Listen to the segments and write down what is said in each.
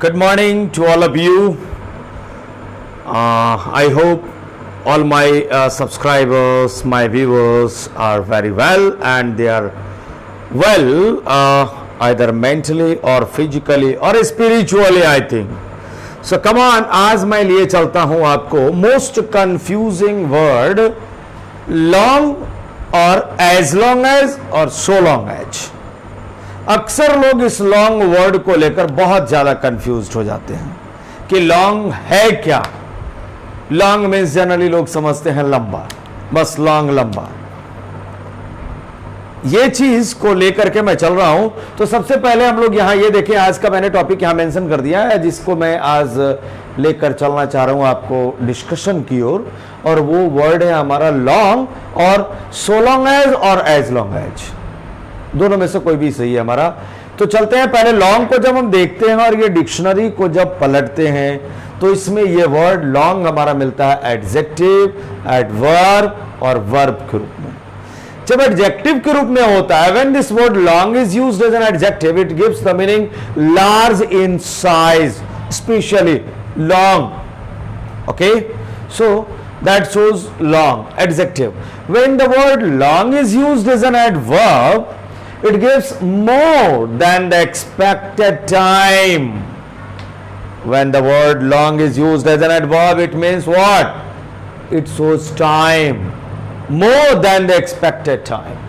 Good morning to all of you. I hope all my subscribers, my viewers are very well and they are well either mentally or physically or spiritually, I think. So come on, आज मैं लिए चलता हूँ आपको most confusing word long और as long as और so long as. अक्सर लोग इस लॉन्ग वर्ड को लेकर बहुत ज्यादा कंफ्यूज्ड हो जाते हैं कि लॉन्ग है क्या. लॉन्ग मीन्स जनरली लोग समझते हैं लंबा, बस लॉन्ग लंबा. ये चीज को लेकर के मैं चल रहा हूं. तो सबसे पहले हम लोग यहां ये देखें, आज का मैंने टॉपिक यहां मेंशन कर दिया है जिसको मैं आज लेकर चलना चाह रहा हूं आपको डिस्कशन की ओर. और वो वर्ड है हमारा लॉन्ग और सो लॉन्ग एज और एज लॉन्ग एज. दोनों में से कोई भी सही है हमारा. तो चलते हैं. पहले लॉन्ग को जब हम देखते हैं और ये डिक्शनरी को जब पलटते हैं तो इसमें ये वर्ड लॉन्ग हमारा मिलता है एडजेक्टिव, एडवर्ब और वर्ब के रूप में. जब एडजेक्टिव के रूप में होता है, when this word long is used as an adjective, it gives the meaning large in size, specially long. Okay, so that shows long, adjective. When the word long is used as an adverb, it gives more than the expected time. When the word long is used as an adverb, it means what? It shows time, more than the expected time.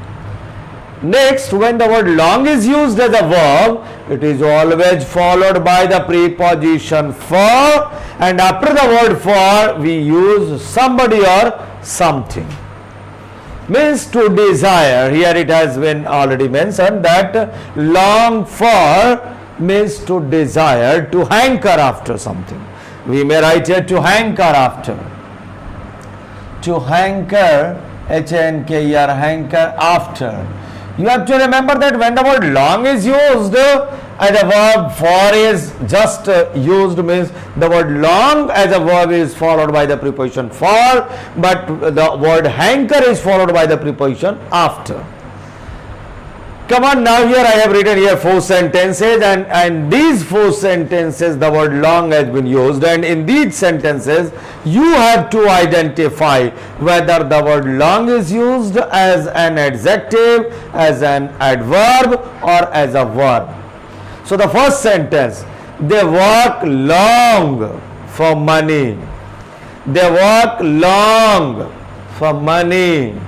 Next, when the word long is used as a verb, it is always followed by the preposition for, and after the word for we use somebody or something. Means to desire. Here it has been already mentioned that long for means to desire, to hanker after something. We may write here to hanker after. To hanker, H-A-N-K-E-R, hanker after. You have to remember that when the word long is used as a verb, for is just used, means the word long as a verb is followed by the preposition for, but the word hanker is followed by the preposition after. Come on, now here I have written here 4 sentences, and these 4 sentences the word long has been used, and in these sentences you have to identify whether the word long is used as an adjective, as an adverb or as a verb. So the first sentence, they work long for money. They work long for money.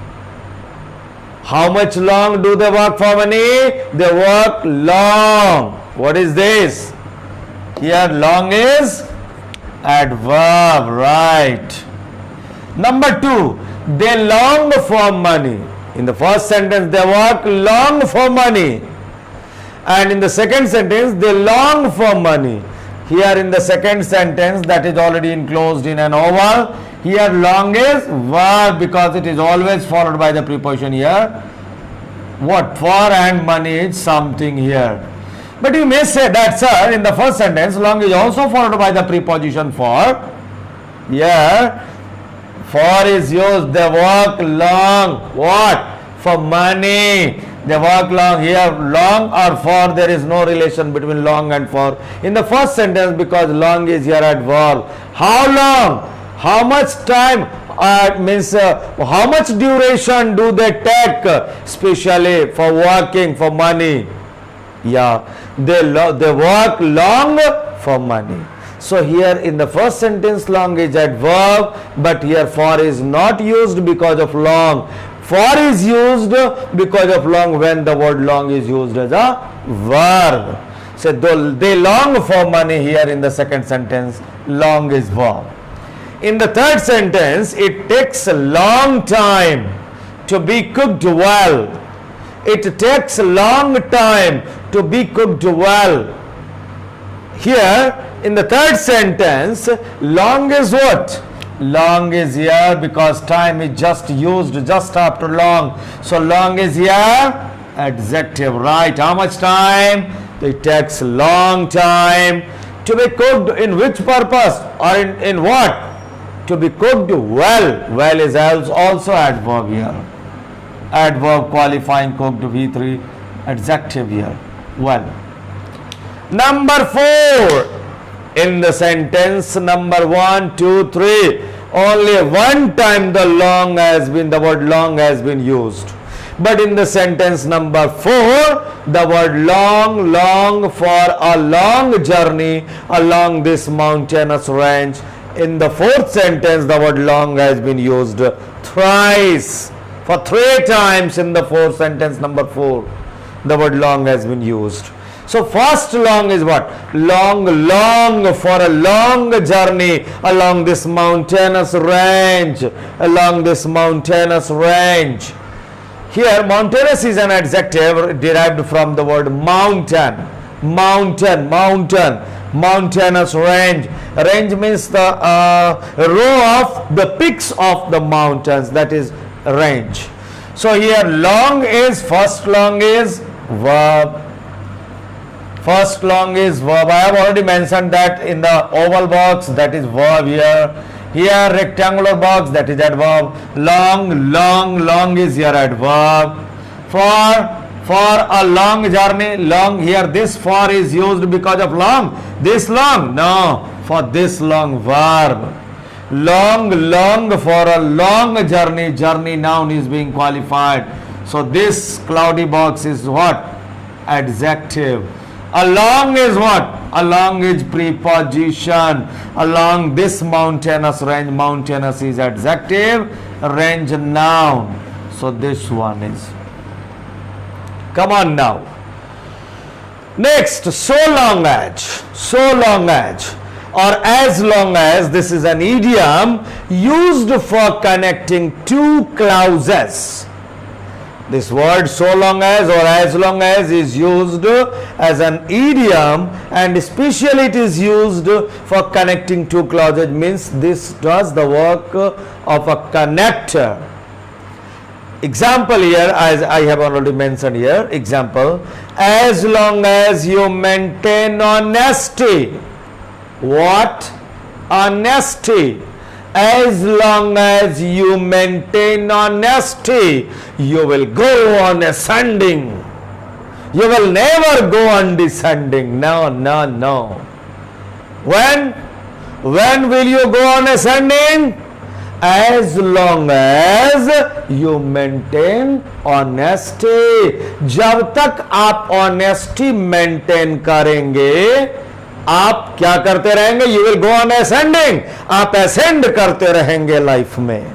How much long do they work for money? They work long. What is this? Here long is adverb, right? Number 2, they long for money. In the first sentence, they work long for money. And in the second sentence, they long for money. Here in the second sentence, that is already enclosed in an oval. Here long is verb because it is always followed by the preposition here. What? For and money is something here. But you may say that, sir, in the first sentence, long is also followed by the preposition for. Here, for is used. They work long. What? For money. They work long. Here, long or for, there is no relation between long and for. In the first sentence, because long is here adverb. How long? How much time? Means how much duration do they take, especially for working for money? Yeah, they work long for money. So here in the first sentence long is adverb, but here for is not used because of long. For is used because of long when the word long is used as a verb. So they long for money. Here in the second sentence, long is verb. In the third sentence, it takes a long time to be cooked well. It takes a long time to be cooked well. Here in the third sentence, long is what? Long is here because time is just used just after long. So long is here adjective, right? How much time? It takes long time to be cooked. In which purpose or in what? To be cooked well. Well is also adverb here. Adverb qualifying cooked, V3, adjective here. Well. Number 4, In the sentence number 1, 2, 3, only one time the word long has been used. But in the sentence number 4, the word long for a long journey along this mountainous range. In the 4th sentence, the word long has been used thrice. For 3 times in the 4th sentence number 4, the word long has been used. So first long is what? Long for a long journey along this mountainous range. Along this mountainous range. Here mountainous is an adjective derived from the word mountain. Mountainous range. Range means the row of the peaks of the mountains, that is range. So here first long is verb. First long is verb. I have already mentioned that in the oval box, that is verb here. Here rectangular box, that is adverb. Long is here adverb. For a long journey, long, here this for is used because of long. This long, no, for this long, verb. Long for a long journey, journey noun is being qualified. So this cloudy box is what? Adjective. Along is what? Along is preposition. Along this mountainous range, mountainous is adjective, range noun. So this one is. Come on now. Next, so long as, or as long as, this is an idiom used for connecting two clauses. This word so long as or as long as is used as an idiom, and especially it is used for connecting two clauses, means this does the work of a connector. Example here, as I have already mentioned here, example, as long as you maintain honesty. What? Honesty. As long as you maintain honesty, you will go on ascending. You will never go on descending. No. When will you go on ascending? As long as you maintain honesty. जब तक आप honesty maintain करेंगे, आप क्या करते रहेंगे? You will go on ascending. आप ascend करते रहेंगे लाइफ में.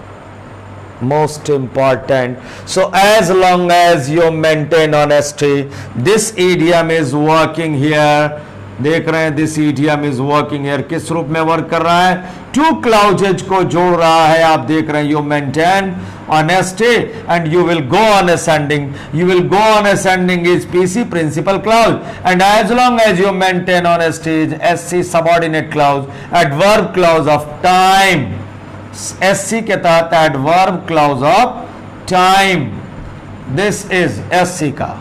Most important. So as long as you maintain honesty, this idiom is working here. देख रहे हैं, this idiom is working here. किस रूप में वर्क कर रहा है? टू क्लाउजेज को जोड़ रहा है. आप देख रहे हैं, you maintain honesty and you will go on ascending. You will go on ascending is PC, principal clause, and as long as you maintain honesty is SC, subordinate clause, adverb clause of time. SC के तहत adverb clause of time. This is SC का.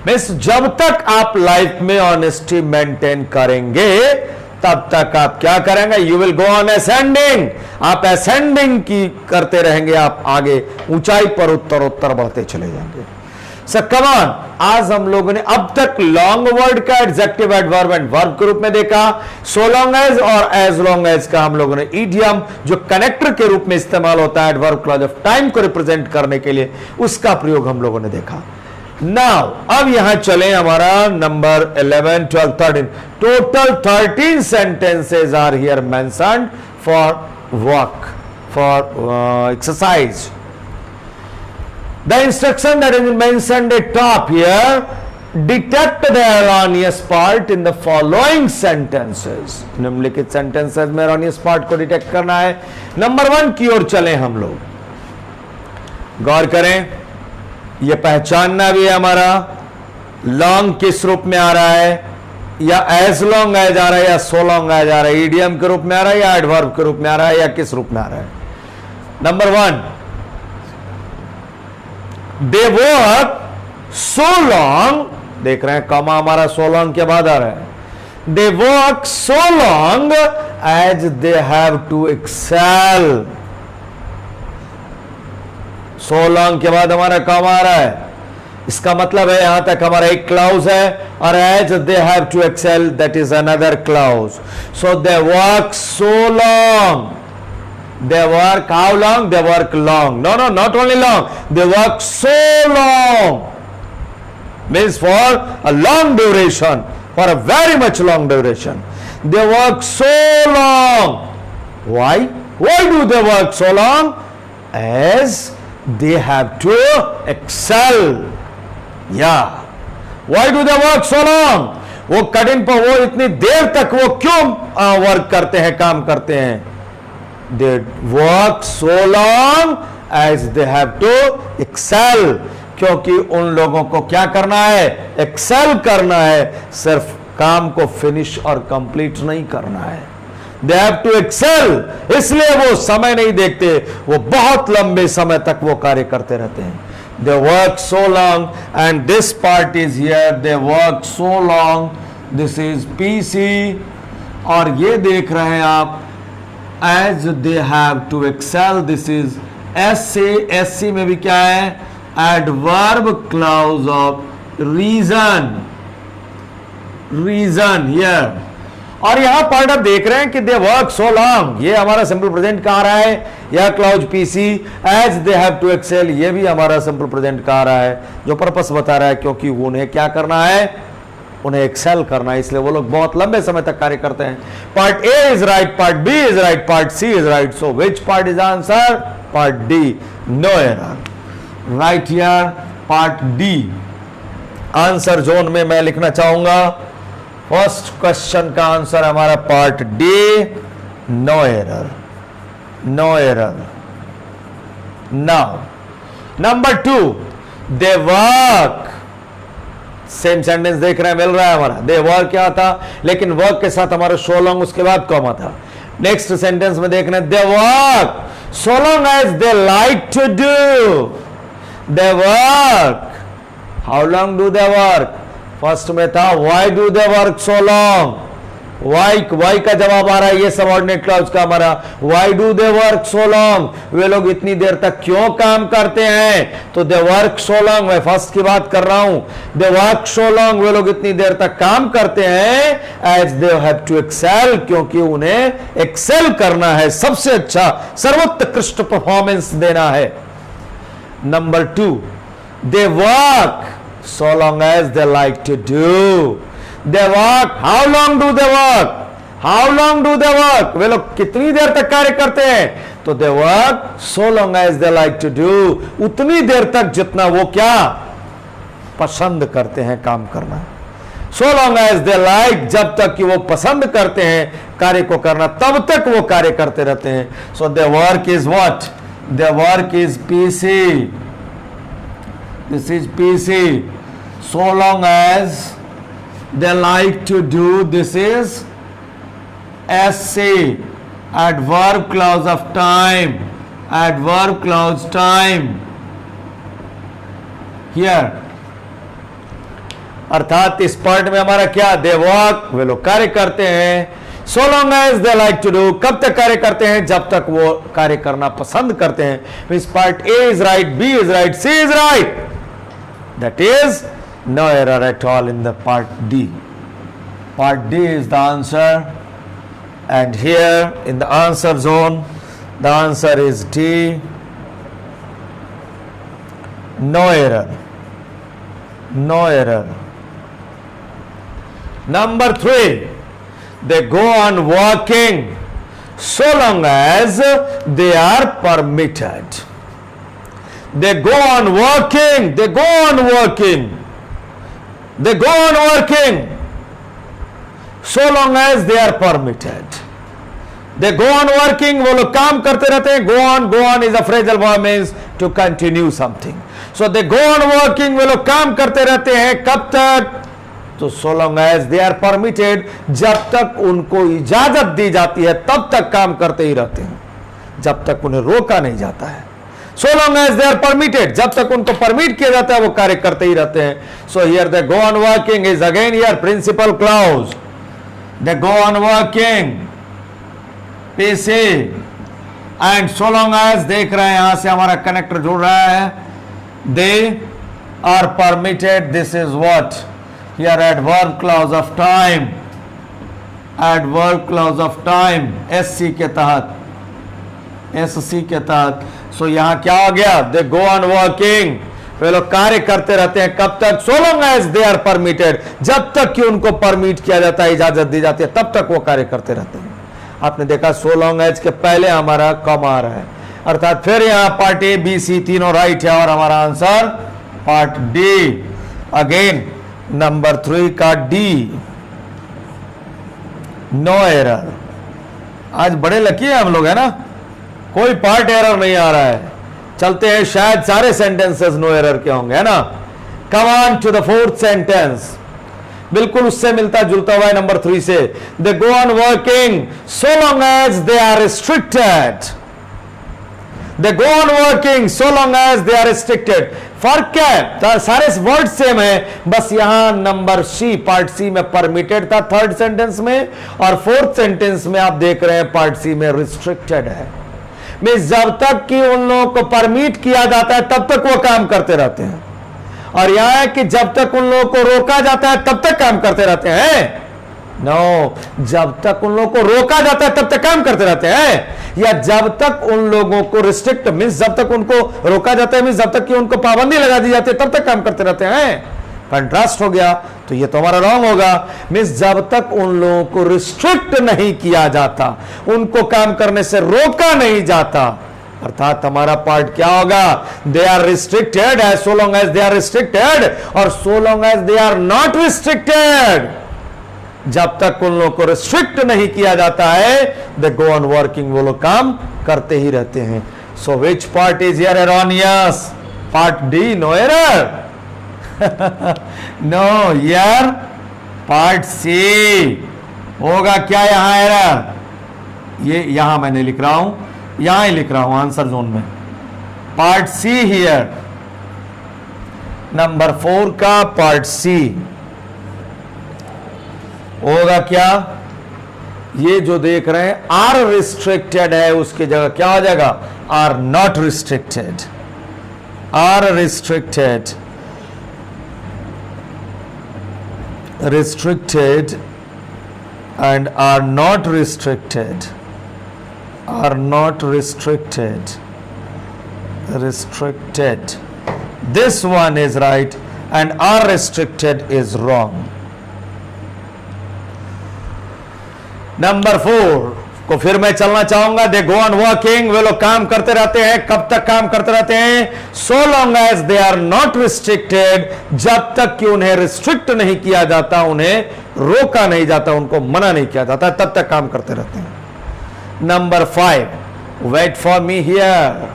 बस जब तक आप life में honesty maintain करेंगे, तब तक आप क्या करेंगे? You will go on ascending. आप असेंडिंग की करते रहेंगे. आप आगे ऊंचाई पर उत्तरोत्तर बढ़ते चले जाएंगे. सो कम ऑन, आज हम लोगों ने अब तक लॉन्ग वर्ड का एडजेक्टिव, एडवर्ब एंड वर्ब के रूप में देखा. सो लॉन्ग एज और एज लॉन्ग एज का हम लोगों ने इडियम जो कनेक्टर के रूप में इस्तेमाल होता है एडवर्ब क्लॉज ऑफ टाइम को रिप्रेजेंट करने के लिए, उसका प्रयोग हम लोगों ने देखा. नाउ अब यहां चले हमारा number 11, 12, 13. Total 13 sentences are here mentioned for work, for exercise. The instruction that is mentioned at top here, detect the erroneous part in the following sentences. निम्नलिखित sentences में erroneous part को डिटेक्ट करना है. Number 1 की ओर चले हम लोग. गौर करें, यह पहचानना भी है हमारा लॉन्ग किस रूप में आ रहा है, या एज लॉन्ग एज आ रहा है, या सो लॉन्ग एज आ रहा है, ईडियम के रूप में आ रहा है, या एडवर्ब के रूप में आ रहा है, या किस रूप में आ रहा है. नंबर 1, दे वर्क सो लॉन्ग. देख रहे हैं, कमा हमारा सो लॉन्ग के बाद आ रहा है. They work so long as they have to excel. So long के बाद हमारा कम आ रहा है. इसका मतलब है यहां तक हमारा एक क्लाउज है, और as they have to excel that is another clause. So they work so long. They work how long? They work long. No, not only long. They work so long. Means for a long duration, for a very much long duration. They work so long. Why? Why do they work so long? As they have to excel. Yeah. Why do they work so long? वो कठिन पर वो इतनी देर तक वो क्यों work करते हैं, काम करते हैं? They work so long as they have to excel. क्योंकि उन लोगों को क्या करना है? एक्सेल करना है, सिर्फ काम को फिनिश और कंप्लीट नहीं करना है. They have to excel. इसलिए वो समय नहीं देखते, वो बहुत लंबे समय तक वो कार्य करते रहते हैं. They work so long, and this part is here. They work so long. This is PC. और ये देख रहे हैं आप, as they have to excel. This is SC. SC में भी क्या है? Adverb clause of reason. Reason here. और यहां पार्ट आप देख रहे हैं कि they work so long. ये हमारा सिंपल प्रेजेंट कहा रहा है, यह clause PC. as they have to excel, ये भी हमारा सिंपल प्रेजेंट कहा रहा है, जो पर्पस बता रहा है, क्योंकि उन्हें क्या करना है? उन्हें एक्सेल करना है, इसलिए वो लोग बहुत लंबे समय तक कार्य करते हैं. Part A is right, part B is right, part C is right. So which part is answer? Part D. No error. Right here part D. Answer zone में मैं लिखना चाहूंगा फर्स्ट क्वेश्चन का आंसर हमारा part D. No error. No error. Now number 2, they work. Same sentence देख रहे हैं, मिल रहा है हमारा. दे वर्क क्या था, लेकिन वर्क के साथ हमारा सो लॉन्ग उसके बाद कॉमा था. नेक्स्ट सेंटेंस में देख रहे हैं, they work so long as they like to do. They work. How long do they work? First में था why do they work so long. Why का जवाब आ रहा है, ये सबऑर्डिनेट क्लॉज का हमारा. Why do they work so long? वे लोग इतनी देर तक क्यों काम करते हैं? तो दे वर्क सो लॉन्ग, मैं फर्स्ट की बात कर रहा हूं. दे वर्क सो लॉन्ग, वे लोग इतनी देर तक काम करते हैं as they have to excel, क्योंकि उन्हें एक्सेल करना है, सबसे अच्छा सर्वोत्कृष्ट परफॉर्मेंस देना है. Number 2, they work so long as they like to do. They work. How long do they work? How long do they work? वे लोग कितनी देर तक कार्य करते हैं? तो they work so long as they like to do. उतनी देर तक जितना वो क्या पसंद करते हैं काम करना. So long as they like, जब तक कि वो पसंद करते हैं कार्य को करना, तब तक वो कार्य करते रहते हैं. So their work is what? Their work is PC. This is PC. So long as they like to do, this is SC. Adverb clause of time. Adverb clause time. Here. अर्थात इस पार्ट में हमारा क्या? They work, वे लोग कार्य करते हैं. So long as they like to do, कब तक कार्य करते हैं? जब तक वो कार्य करना पसंद करते हैं. इस part A is right, B is right, C is right. That is no error at all in the part D. Part D is the answer, and here in the answer zone, the answer is D. No error. No error. Number 3, they go on working so long as they are permitted. They go on working. They go on working. They go on working so long as they are permitted. They go on working. वो लोग काम करते रहते हैं. Go on. Go on is a phrasal verb, means to continue something. So they go on working. वे लोग काम करते रहते हैं. कब तक? तो so long as they are permitted, जब तक उनको इजाजत दी जाती है तब तक काम करते ही रहते हैं, जब तक उन्हें रोका नहीं जाता है. So long as they are permitted, जब तक उनको परमिट किया जाता है वो कार्य करते ही रहते हैं. So here they go on working is again here principal clause. They go on working, PC, and so long as देख रहे हैं यहां से हमारा कनेक्टर जुड़ रहा है. They are permitted. This is what? Here adverb clause of time. Adverb clause of time SC के तहत, SC के तहत. सो यहां क्या हो गया? They go on working. वे लोग कार्य करते रहते हैं. कब तक? So long as they are permitted. जब तक कि उनको परमिट किया जाता है, इजाजत दी जाती है, तब तक वो कार्य करते रहते हैं. आपने देखा so long as के पहले हमारा कम आ रहा है, अर्थात फिर यहां पार्ट ए बी सी तीनों राइट है और हमारा answer part D. Again number 3 का डी, नो एरर. आज बड़े लकी हैं हम लोग, है ना, कोई पार्ट एरर नहीं आ रहा है. चलते हैं, शायद सारे सेंटेंसेस नो एरर के होंगे, है ना. Come on to the 4th sentence. बिल्कुल उससे मिलता जुलता हुआ है नंबर 3 से. They go on working so long as they are restricted. They go on working so long as they are restricted. फर्क क्या है? तो सारे वर्ड सेम है, बस यहां नंबर सी, पार्ट सी में परमिटेड था 3rd सेंटेंस में, और 4th सेंटेंस में आप देख रहे हैं पार्ट सी में रिस्ट्रिक्टेड है. मींस जब तक कि उन लोगों को परमिट किया जाता है तब तक वो काम करते रहते हैं, और यहां है कि जब तक उन लोगों को रोका जाता है तब तक काम करते रहते हैं. नो, जब तक उन लोगों को रोका जाता है तब तक काम करते रहते हैं, या जब तक उन लोगों को रिस्ट्रिक्ट मींस जब तक उनको रोका जाता है मींस जब तक कि उनको पाबंदी लगा दी जाती है तब तक काम करते रहते हैं. कंट्रास्ट हो गया, तो ये तो हमारा रॉन्ग होगा. मींस जब तक उन लोगों को रिस्ट्रिक्ट नहीं किया जाता, उनको काम करने से रोका नहीं जाता, अर्थात हमारा पार्ट क्या होगा? They are restricted as so long as they are restricted, और so long as they are not restricted, जब तक उन लोगों को रिस्ट्रिक्ट नहीं किया जाता है, दे गो ऑन वर्किंग, वो लोग काम करते ही रहते हैं. So which part is here erroneous? Part D, no error. No, here part C होगा. क्या यहां एरर? ये यहां मैंने लिख रहा हूं, यहां ही लिख रहा हूं आंसर जोन में. पार्ट सी हियर, नंबर 4 का पार्ट सी होगा क्या? ये जो देख रहे हैं आर रिस्ट्रिक्टेड है, उसकी जगह क्या हो जाएगा? Are not restricted. Are restricted, restricted and are not restricted, are not restricted, restricted. This one is right and are restricted is wrong. Number 4 को फिर मैं चलना चाहूंगा. दे गो ऑन वर्किंग, वे लोग काम करते रहते हैं. कब तक काम करते रहते हैं? So long as they are not restricted, जब तक कि उन्हें रिस्ट्रिक्ट नहीं किया जाता, उन्हें रोका नहीं जाता, उनको मना नहीं किया जाता, तब तक काम करते रहते हैं. Number 5, wait for me here.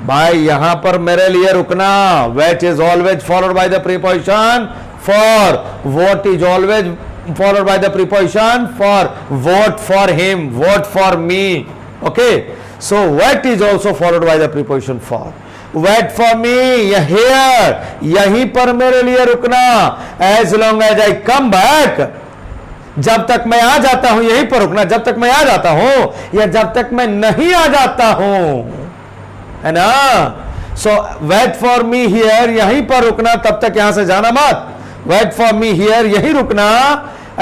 भाई यहां पर मेरे लिए रुकना. Wait is always followed by the preposition for. What is always followed by the preposition for. Vote for him, vote for me. Okay, so what is also followed by the preposition for. Wait for me, here, यहीं पर मेरे लिए रुकना. As long as I come back, जब तक मैं आ जाता हूं यहीं पर रुकना. जब तक मैं आ जाता हूं या जब तक मैं नहीं आ जाता हूं, है ना. So wait for me here, यहीं पर रुकना, तब तक यहां से जाना मत. Wait for me here, यहीं रुकना.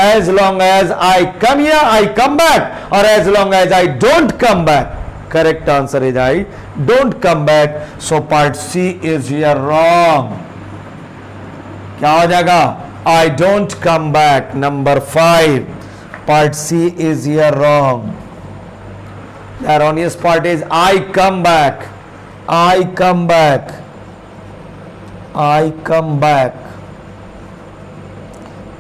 As long as I come here, I come back, or as long as I don't come back. Correct answer is I don't come back. So part C is here wrong. क्या हो जाएगा? I don't come back. Number 5. Part C is here wrong. The erroneous part is I come back. I come back. I come back.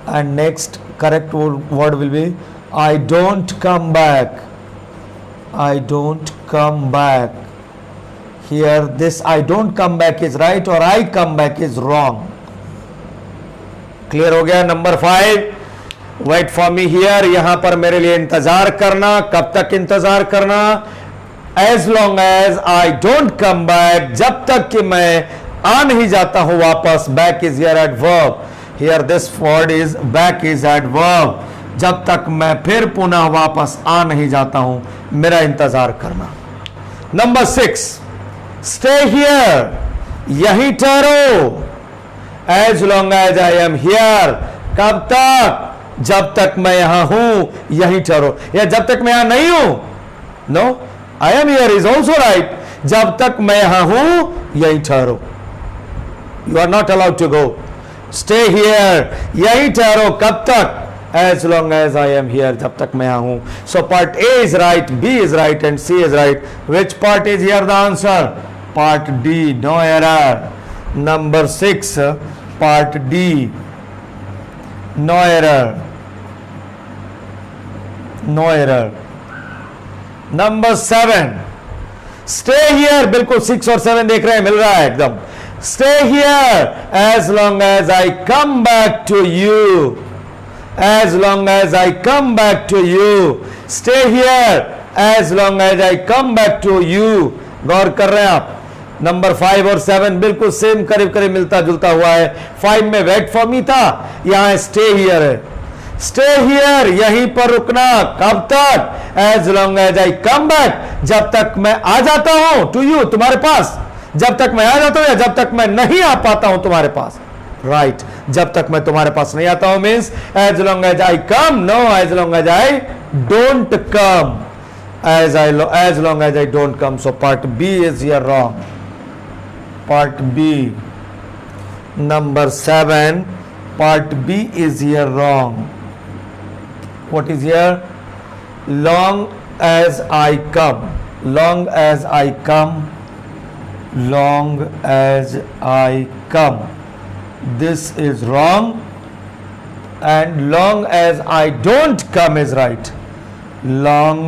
And next correct word will be I don't come back. I don't come back. Here this I don't come back is right or I come back is wrong. Clear हो गया. Number 5, wait for me here, यहां पर मेरे लिए इंतजार करना. कब तक इंतजार करना? As long as I don't come back, जब तक कि मैं आ नहीं जाता हूं वापस. Back is here adverb. Here this word is back is adverb. जब तक मैं फिर पुनः वापस आ नहीं जाता हूं, मेरा इंतजार करना. Number 6, stay here, यहीं ठहरो. As long as I am here, कब तक? जब तक मैं यहां हूं यहीं ठहरो, या जब तक मैं यहां नहीं हूं? No, I am here is also right, जब तक मैं यहां हूं यहीं ठहरो। You are not allowed to go, stay here, यहीं ठहरो, कब तक? As long as I am here, जब तक मैं यहां हूं। So part A is right, B is right and C is right. Which part is here the answer? Part D, no error. Number 6, part D, no error, no error. Number 7, stay here, बिल्कुल 6 और 7 देख रहे हैं, मिल रहा है एकदम। Stay here as long as I come back to you, as long as I come back to you, stay here as long as I come back to you. गौर कर रहे हैं आप? नंबर 5 और 7 बिल्कुल सेम, करीब करीब मिलता जुलता हुआ है। 5 में वेट फॉर मी था, यहां स्टे हियर है। स्टे हियर, यहीं पर रुकना, कब तक? As long as I come back, जब तक मैं आ जाता हूं टू यू, तुम्हारे पास। जब तक मैं आ जाता हूं या जब तक मैं नहीं आ पाता हूं तुम्हारे पास? राइट, जब तक मैं तुम्हारे पास नहीं आता हूं means as long as I come, no as long as I don't come, as long as I don't come. So part B is here wrong, part B. Number 7, part B is here wrong. What is here? Long as I come, long as I come, long as I come. This is wrong, and long as I don't come is right. Long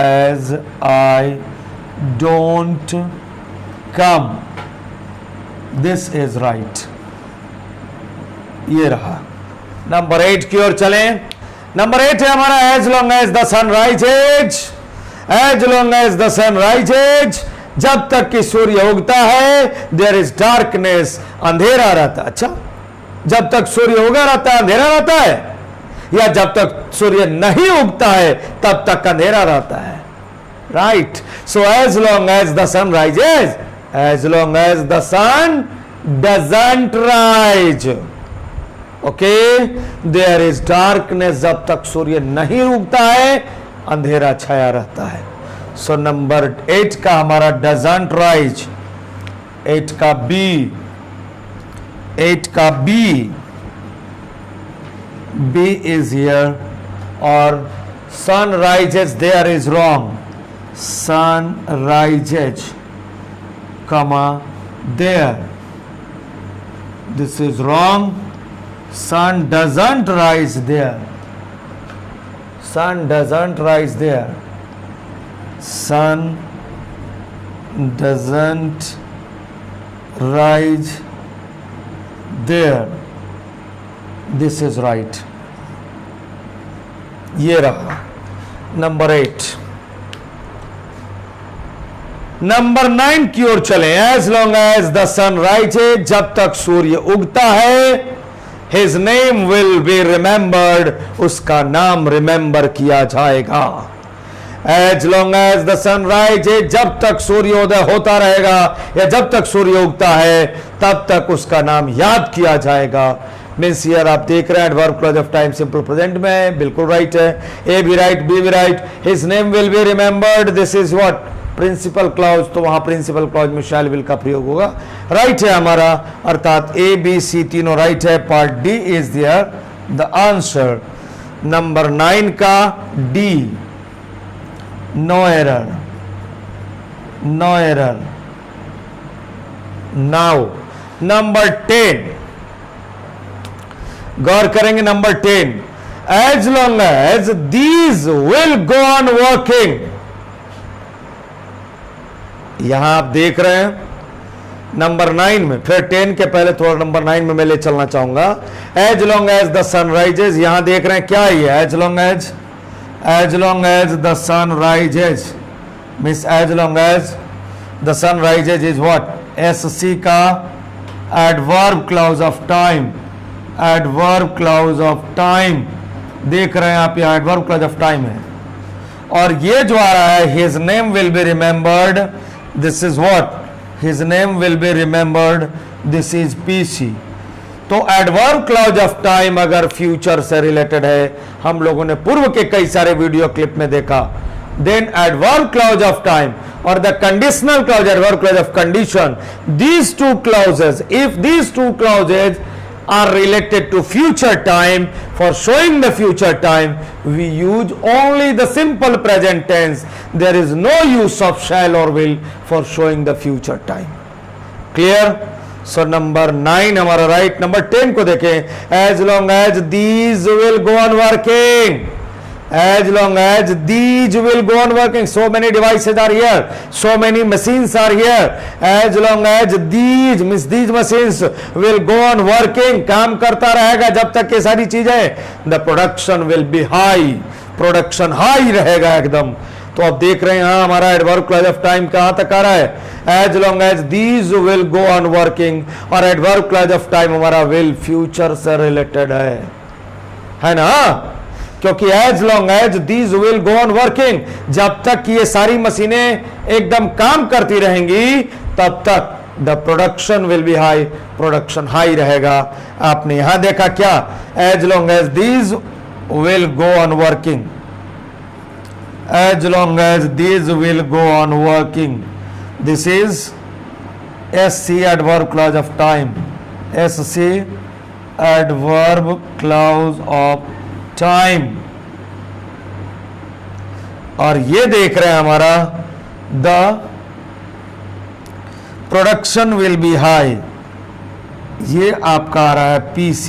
as I don't come, this is right. ये रहा। Number 8 की ओर चलें। Number 8 है हमारा as long as the sun rises, as long as the sun rises, जब तक कि सूर्य उगता है देयर इज डार्कनेस, अंधेरा रहता है। अच्छा, जब तक सूर्य उगा रहता है अंधेरा रहता है, या जब तक सूर्य नहीं उगता है तब तक अंधेरा रहता है? Right, so as long as the sun rises, as long as the sun doesn't rise, okay, there is darkness, जब तक सूर्य नहीं उगता है अंधेरा छाया रहता है। सो नंबर 8 का हमारा डजंट राइज, 8 का बी, 8 का बी, बी इज हियर, और sun rises there is wrong, sun rises comma there, this is wrong, sun doesn't rise there, sun doesn't rise there, sun doesn't rise there, this is right. ये रहा number 8। Number 9 की ओर चलें। As long as the sun rises, जब तक सूर्य उगता है His name will be remembered, उसका नाम रिमेंबर किया जाएगा। As long as the sun rises, जब तक सूर्योदय होता रहेगा या जब तक सूर्य उगता है तब तक उसका नाम याद किया जाएगा। मीन्स हियर आप देख रहे हैं adverb clause of time simple present में है, बिल्कुल राइट है। ए भी राइट, बी भी right. His name will be remembered, this is what principal clause, तो वहां प्रिंसिपल क्लॉज में शैल विल का प्रयोग होगा। राइट है हमारा, अर्थात ए बी सी तीनों राइट है। Part D is there the answer. Number 9 का D, no error, no error. Now number 10 गौर करेंगे। Number 10, as long as these will go on working, यहां आप देख रहे हैं नंबर 9 में, फिर 10 के पहले थोड़ा नंबर 9 में मैं ले चलना चाहूंगा। As long as the sun rises, यहां देख रहे हैं क्या है as long as the sun rises, means as long as the sun rises is what, S C का adverb clause of time, adverb clause of time देख रहे हैं आप, यहां एडवर्ब क्लॉज ऑफ टाइम है। और ये जो आ रहा है his name will be remembered, this is what, his name will be remembered, this is PC. तो एडवर्ब क्लॉज ऑफ टाइम अगर फ्यूचर से रिलेटेड है, हम लोगों ने पूर्व के कई सारे वीडियो क्लिप में देखा, then adverb clause of time और the conditional clause, adverb clause of condition, these two clauses, if these two clauses are related to future time, for showing the future time we use only the simple present tense. There is no use of shall or will for showing the future time. Clear? So number 9 हमारा right. Number 10 को देखें, as long as these will go on working, as long as these will go on working, so many devices are here, so many machines are here, as long as these means these machines will go on working, काम करता रहेगा जब तक ये सारी चीजें, the production will be high, production high रहेगा एकदम। तो आप देख रहे हैं यहाँ हमारा एडवर्ब क्लॉज ऑफ टाइम कहां तक आ रहा है, as long as these will go on working, और एडवर्ब क्लॉज ऑफ टाइम हमारा विल फ्यूचर से रिलेटेड है ना, क्योंकि as long as these will go on working, जब तक ये सारी मशीनें एकदम काम करती रहेंगी तब तक the production will be high, production high रहेगा। आपने यहां देखा क्या, as long as these will go on working, as long as these will go on working, this is SC adverb clause of time, SC adverb clause of time। और ये देख रहे हैं हमारा the production will be high, ये आपका आ रहा है PC।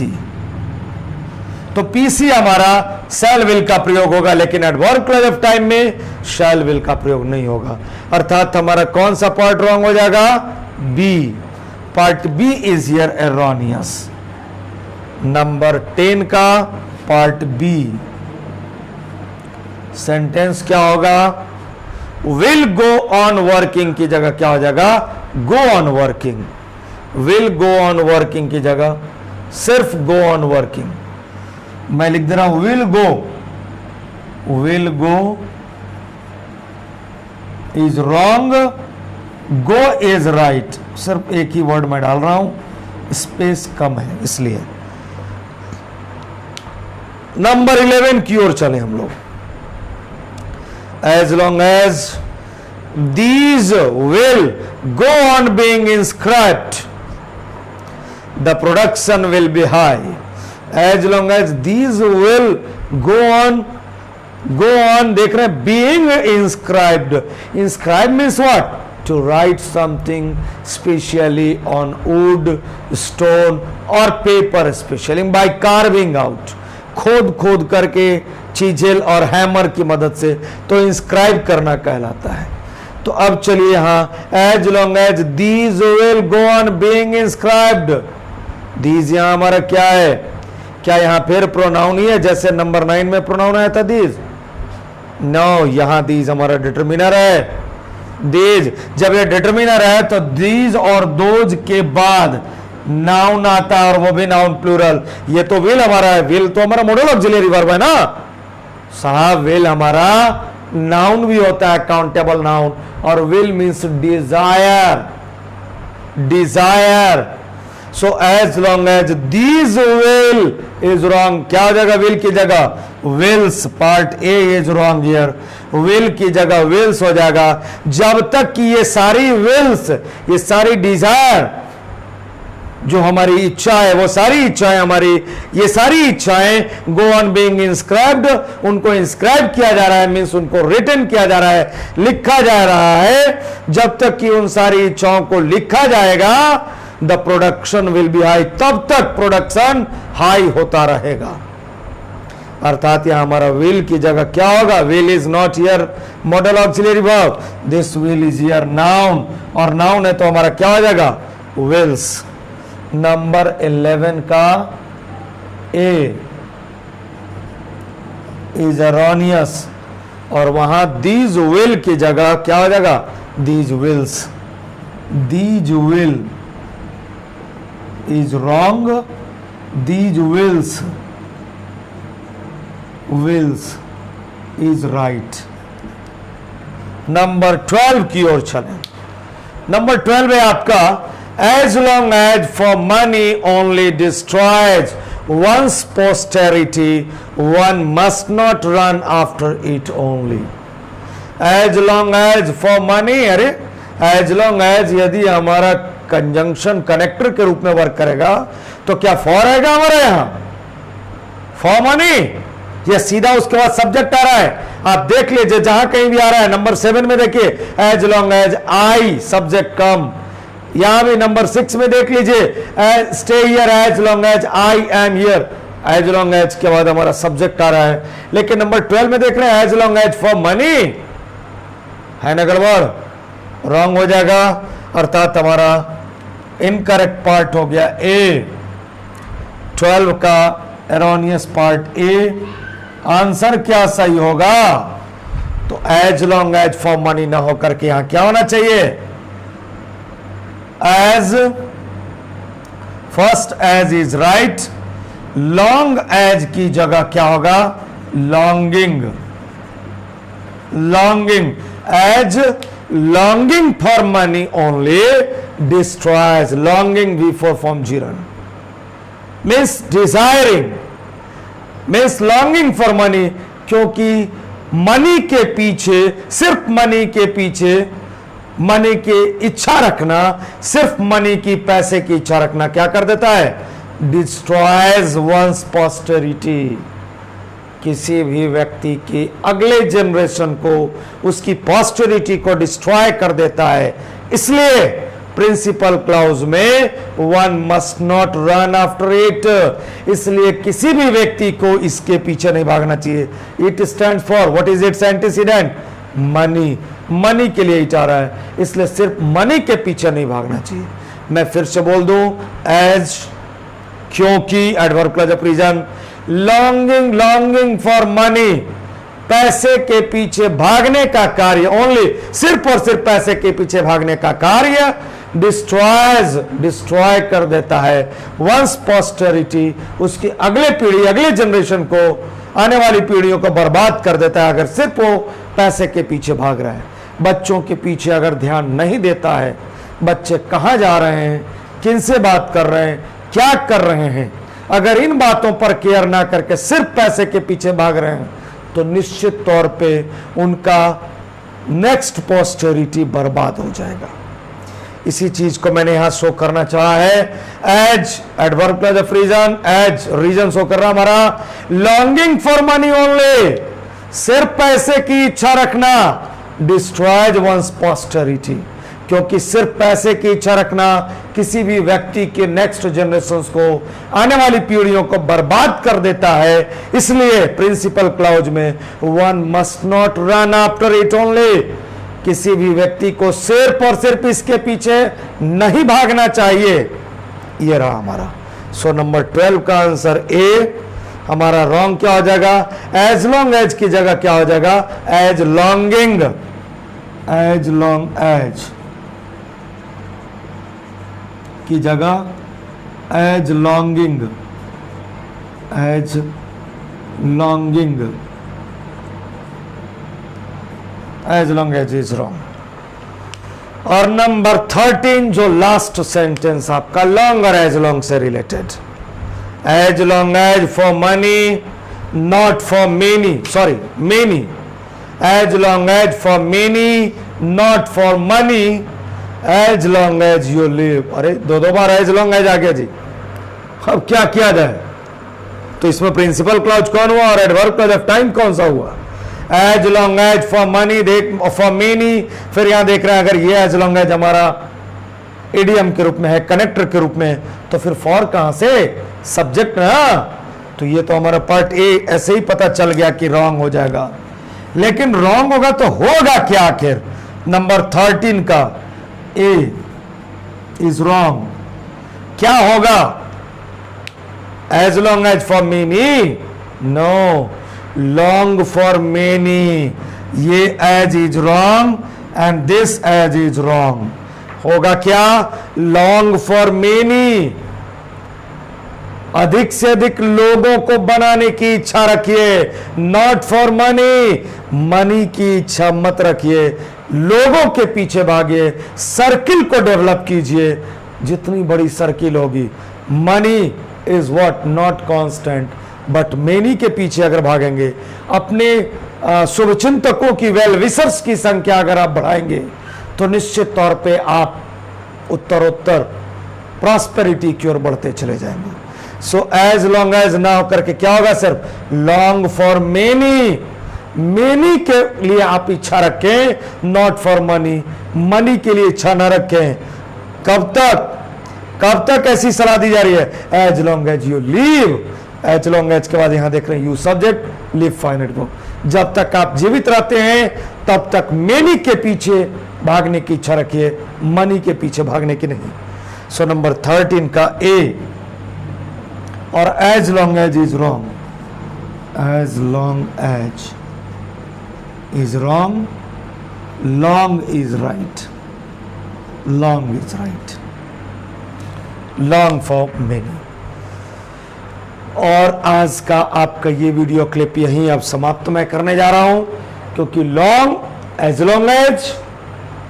तो पीसी हमारा शैल विल का प्रयोग होगा, लेकिन एडवर्ब क्लॉज ऑफ टाइम में शैल विल का प्रयोग नहीं होगा, अर्थात हमारा कौन सा पार्ट रॉन्ग हो जाएगा, B, part B is here erroneous. Number 10 का पार्ट बी सेंटेंस क्या होगा, विल गो ऑन वर्किंग की जगह क्या हो जाएगा, गो on working, will go on working की जगह सिर्फ गो ऑन वर्किंग। मैं लिख दे रहा हूं will go is wrong, go is right, सिर्फ एक ही वर्ड मैं डाल रहा हूं, स्पेस कम है इसलिए। नंबर 11 की ओर चले हम लोग, as long as these will go on being inscribed the production will be high, as long as these will go on देख रहे हैं, being inscribed, inscribed means what, to write something specially on wood, stone or paper, especially by carving out, खोद करके चीजेल और hammer की मदद से, तो इंस्क्राइब करना कहलाता है। तो अब चलिए यहां, as long as these will go on being inscribed, these यहां हमारा क्या है, क्या यहां फिर प्रोनाउन ही है जैसे नंबर 9 में प्रोनाउन आया था दीज, नो, यहां दीज हमारा डिटरमिनर है। दीज जब ये डिटरमिनर है तो दीज और दोज के बाद नाउन आता है, और वो भी नाउन प्लूरल। ये तो विल हमारा है, विल तो हमारा मॉडल ऑक्सिलरी वर्ब है ना साहब, विल हमारा नाउन भी होता है, काउंटेबल नाउन, और will means desire, desire. So as long as these will is wrong, क्या हो जाएगा will की जगह, wills, part A is wrong here, will की जगह wills हो जाएगा, जब तक कि ये सारी wills, ये सारी desire, जो हमारी इच्छा है, वो सारी इच्छाएं हमारी, ये सारी इच्छाएं go on being inscribed, उनको inscribe किया जा रहा है, मीन्स उनको written किया जा रहा है, लिखा जा रहा है, जब तक कि उन सारी इच्छाओं को लिखा जाएगा the production will be high, तब तक प्रोडक्शन हाई होता रहेगा। अर्थात यहां हमारा विल की जगह क्या होगा, will is not here model auxiliary verb, this will is here noun, और नाउन है तो हमारा क्या हो जाएगा, विल्स। नंबर 11 का ए इज एरोनियस, और वहां दीज विल की जगह क्या हो जाएगा, these wills, these will is wrong, these wills is right। Number 12 की ओर चलें। नंबर 12 है आपका, as long as for money only destroys one's posterity, one must not run after it only. As long as for money, अरे as long as यदि हमारा conjunction connector के रूप में वर्क करेगा तो क्या फॉर आएगा हमारे यहां, फॉर मनी, ये सीधा उसके बाद सब्जेक्ट आ रहा है। आप देख लीजिए जहां कहीं भी आ रहा है, नंबर 7 में देखिए as long as I subject come, यहां भी नंबर 6 में देख लीजिए stay here as long as I am here, as long as के बाद हमारा सब्जेक्ट आ रहा है। लेकिन नंबर 12 में देख रहे हैं as long as for money, है ना गड़बड़, रॉन्ग हो जाएगा, अर्थात हमारा इनकरेक्ट पार्ट हो गया ए, 12 का एरोनियस पार्ट ए। आंसर क्या सही होगा, तो as long as for money ना होकर के यहां क्या होना चाहिए, as, first as is right, long as की जगह क्या होगा, longing, longing, as longing for money only destroys, longing before form gerund means desiring, means longing for money, क्योंकि मनी के पीछे, सिर्फ मनी के पीछे, मनी की इच्छा रखना, सिर्फ मनी की, पैसे की इच्छा रखना क्या कर देता है, डिस्ट्रॉयज वंस पोस्टेरिटी, किसी भी व्यक्ति की अगले जनरेशन को, उसकी पोस्टेरिटी को डिस्ट्रॉय कर देता है। इसलिए प्रिंसिपल क्लाउज में one must not run after it, इसलिए किसी भी व्यक्ति को इसके पीछे नहीं भागना चाहिए। It stand for, what is it's antecedent, money, money के लिए इट आ रहा है, इसलिए सिर्फ मनी के पीछे नहीं भागना चाहिए। मैं फिर से बोल दूं, एज, क्योंकि, adverb clause of reason, longing, longing for money, पैसे के पीछे भागने का कार्य, ओनली, सिर्फ और सिर्फ पैसे के पीछे भागने का कार्य डिस्ट्रॉयज, डिस्ट्रॉय कर देता है वंस पोस्टेरिटी, उसकी अगले पीढ़ी, अगले जनरेशन को, आने वाली पीढ़ियों को बर्बाद कर देता है अगर सिर्फ वो पैसे के पीछे भाग रहा है। बच्चों के पीछे अगर ध्यान नहीं देता है, बच्चे कहां जा रहे हैं, किनसे बात कर रहे हैं, क्या कर रहे हैं, अगर इन बातों पर केयर ना करके सिर्फ पैसे के पीछे भाग रहे हैं तो निश्चित तौर पे उनका नेक्स्ट पोस्टेरिटी बर्बाद हो जाएगा। इसी चीज को मैंने यहां शो करना चाहा है, as, adverb clause of reason, as reason show कर रहा हमारा, लॉन्गिंग फॉर मनी ओनली, सिर्फ पैसे की इच्छा रखना, डिस्ट्रॉयज वंस पोस्टेरिटी, क्योंकि सिर्फ पैसे की इच्छा रखना किसी भी व्यक्ति के नेक्स्ट जनरेशंस को, आने वाली पीढ़ियों को बर्बाद कर देता है। इसलिए प्रिंसिपल क्लाउज में one must not run after it only, किसी भी व्यक्ति को सिर्फ और सिर्फ इसके पीछे नहीं भागना चाहिए। ये रहा हमारा, सो नंबर 12 का आंसर ए हमारा रॉन्ग क्या हो जाएगा, एज लॉन्ग एज की जगह क्या हो जाएगा, as longing, as long as की जगह as longing, as longing, as long as is wrong. और नंबर 13 जो लास्ट सेंटेंस आपका लॉन्ग और एज लॉन्ग से रिलेटेड, as long as for money not for many, sorry many, as long as for many not for money, as long as you live. अरे दो बार as long as आ गया जी, अब क्या किया जाए, तो इसमें प्रिंसिपल क्लॉज कौन हुआ और एडवर्ब क्लॉज ऑफ टाइम कौन सा हुआ, as long as for money, देख फॉर मेनी, फिर यहां देख रहे हैं अगर ये एज लॉन्ग एज हमारा इडियम के रूप में है, कनेक्टर के रूप में, तो फिर फॉर कहां से, सब्जेक्ट ना, तो ये तो हमारा पार्ट ए ऐसे ही पता चल गया कि रॉन्ग हो जाएगा। लेकिन रॉन्ग होगा तो होगा क्या आखिर, नंबर 13 का ए इज रॉन्ग, क्या होगा, as long as for many, no, long for many, ये as is wrong and this as is wrong, होगा क्या, लॉन्ग फॉर मेनी, अधिक से अधिक लोगों को बनाने की इच्छा रखिए, नॉट फॉर मनी, मनी की इच्छा मत रखिए, लोगों के पीछे भागिए, सर्किल को डेवलप कीजिए, जितनी बड़ी सर्किल होगी, money is what not constant but many के पीछे अगर भागेंगे, अपने शुभचिंतकों की, वेल विशर्स की संख्या अगर आप बढ़ाएंगे, तो निश्चित तौर पे आप उत्तरोत्तर प्रॉस्पेरिटी की ओर बढ़ते चले जाएंगे। सो एज लॉन्ग एज ना होकर के क्या होगा, सिर्फ लॉन्ग फॉर मेनी, मेनी के लिए आप इच्छा रखें, नॉट फॉर मनी, मनी के लिए इच्छा ना रखें। कब तक ऐसी सलाह दी जा रही है, as long as you leave, as long as के बाद यहां देख रहे हैं you subject, live finite go, जब तक आप जीवित रहते हैं तब तक मेनी के पीछे भागने की इच्छा रखिए, मनी के पीछे भागने की नहीं। सो नंबर 13 का ए, और as long as is wrong, as long as is wrong, long is right, long is right, long for many. और आज का आपका ये वीडियो क्लिप यहीं अब समाप्त मैं करने जा रहा हूं, क्योंकि लॉन्ग एज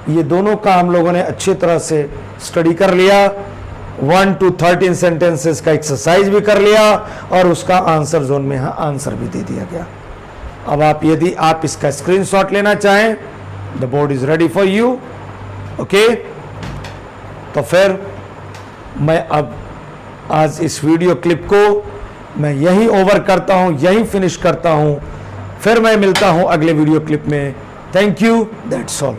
ये दोनों का हम लोगों ने अच्छी तरह से स्टडी कर लिया, 1 to 13 सेंटेंसेस का एक्सरसाइज भी कर लिया, और उसका आंसर जोन में यहां आंसर भी दे दिया गया। अब आप यदि आप इसका स्क्रीनशॉट लेना चाहें, the board is ready for you, okay. तो फिर मैं अब आज इस वीडियो क्लिप को मैं यहीं ओवर करता हूं, यहीं फिनिश करता हूं, फिर मैं मिलता हूं अगले वीडियो क्लिप में। Thank you, that's all.